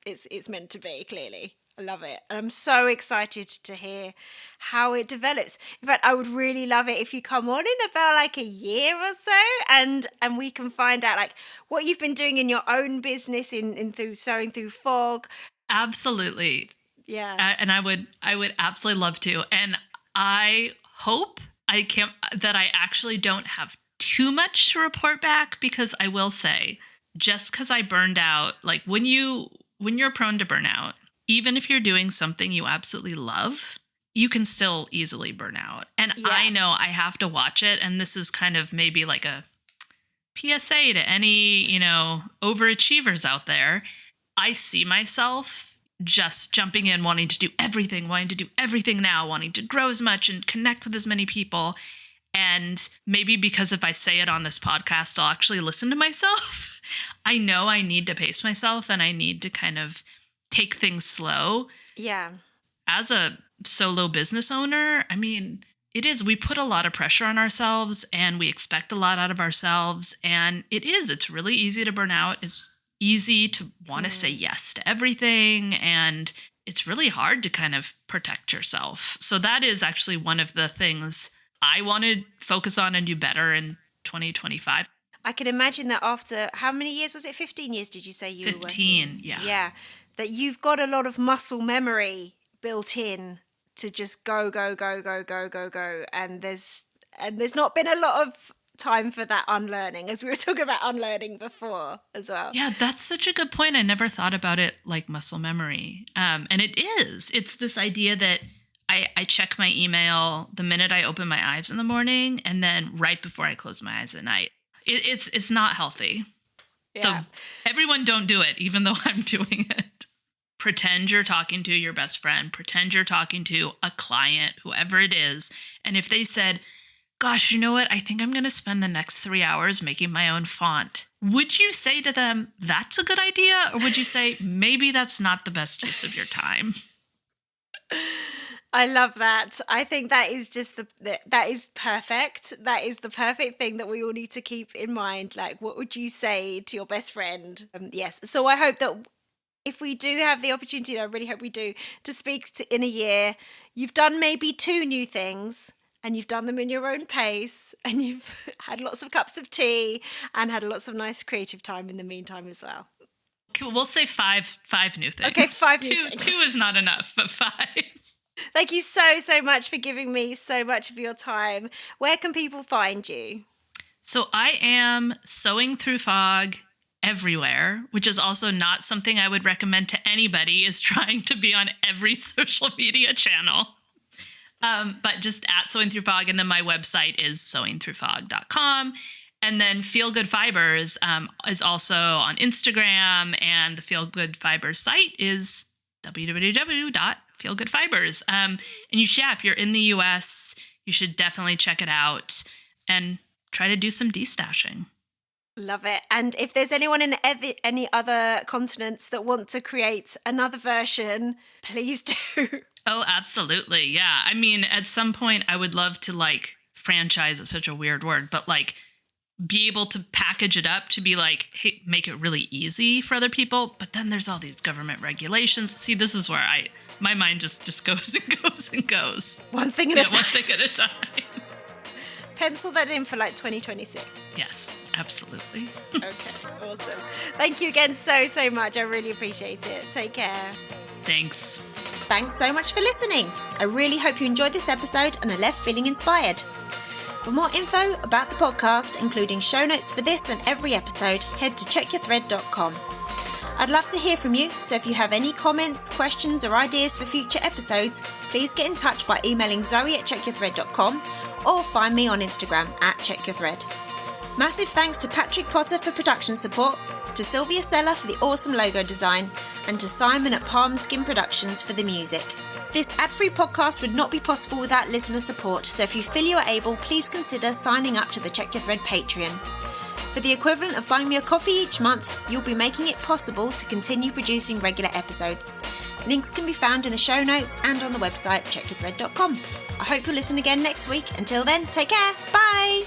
it's meant to be, clearly. I love it. And I'm so excited to hear how it develops. In fact, I would really love it if you come on in about like a year or so and we can find out like what you've been doing in your own business in through sewing through fog. Absolutely. Yeah. And I would absolutely love to. And I hope that I actually don't have too much to report back, because I will say, just because I burned out, like when you're prone to burnout, even if you're doing something you absolutely love, you can still easily burn out. And yeah. I know I have to watch it. And this is kind of maybe like a PSA to any, overachievers out there. I see myself just jumping in, wanting to do everything now, wanting to grow as much and connect with as many people. And maybe because if I say it on this podcast, I'll actually listen to myself. I know I need to pace myself and I need to kind of take things slow. Yeah. As a solo business owner, I mean, we put a lot of pressure on ourselves and we expect a lot out of ourselves. And it's really easy to burn out. It's easy to want to say yes to everything. And it's really hard to kind of protect yourself. So that is actually one of the things I want to focus on and do better in 2025. I can imagine that after, how many years was it? 15 years, did you say you were working? 15, yeah. Yeah, that you've got a lot of muscle memory built in to just go. And there's not been a lot of time for that unlearning, as we were talking about unlearning before as well. Yeah, that's such a good point. I never thought about it like muscle memory. And it's this idea that I check my email the minute I open my eyes in the morning and then right before I close my eyes at night. It's not healthy. Yeah. So everyone don't do it, even though I'm doing it. Pretend you're talking to your best friend. Pretend you're talking to a client, whoever it is. And if they said, gosh, you know what? I think I'm going to spend the next 3 hours making my own font. Would you say to them, that's a good idea? Or would you say, maybe that's not the best use of your time? I love that. I think that is just that is perfect. That is the perfect thing that we all need to keep in mind. Like, what would you say to your best friend? Yes. So I hope that if we do have the opportunity, and I really hope we do, to speak in a year, you've done maybe 2 new things and you've done them in your own pace and you've had lots of cups of tea and had lots of nice creative time in the meantime as well. Cool. We'll say five new things. Okay, 5 new things. 2 is not enough, but 5. Thank you so much for giving me so much of your time. Where can people find you? So I am sewing through fog everywhere, which is also not something I would recommend to anybody is trying to be on every social media channel. But just at Sewing Through Fog. And then my website is sewingthroughfog.com. And then Feel Good Fibers is also on Instagram. And the Feel Good Fibers site is www.feelgoodfibers. And if you're in the US, you should definitely check it out and try to do some destashing. Love it. And if there's anyone in any other continents that want to create another version, please do. Oh, absolutely. Yeah. I mean, at some point I would love to franchise is such a weird word, but be able to package it up to be hey, make it really easy for other people. But then there's all these government regulations. See, this is where my mind just goes and goes and goes. One thing at a time. One thing at a time. Pencil that in for 2026. Yes, absolutely. Okay, awesome. Thank you again so much. I really appreciate it. Take care. Thanks. Thanks so much for listening. I really hope you enjoyed this episode and are left feeling inspired. For more info about the podcast, including show notes for this and every episode, head to checkyourthread.com. I'd love to hear from you, so if you have any comments, questions or ideas for future episodes, please get in touch by emailing zoe@checkyourthread.com or find me on Instagram @checkyourthread. Massive thanks to Patrick Potter for production support, to Sylvia Seller for the awesome logo design, and to Simon at Palm Skin Productions for the music. This ad-free podcast would not be possible without listener support, so if you feel you are able, please consider signing up to the Check Your Thread Patreon. For the equivalent of buying me a coffee each month, you'll be making it possible to continue producing regular episodes. Links can be found in the show notes and on the website checkyourthread.com. I hope you'll listen again next week. Until then, take care. Bye!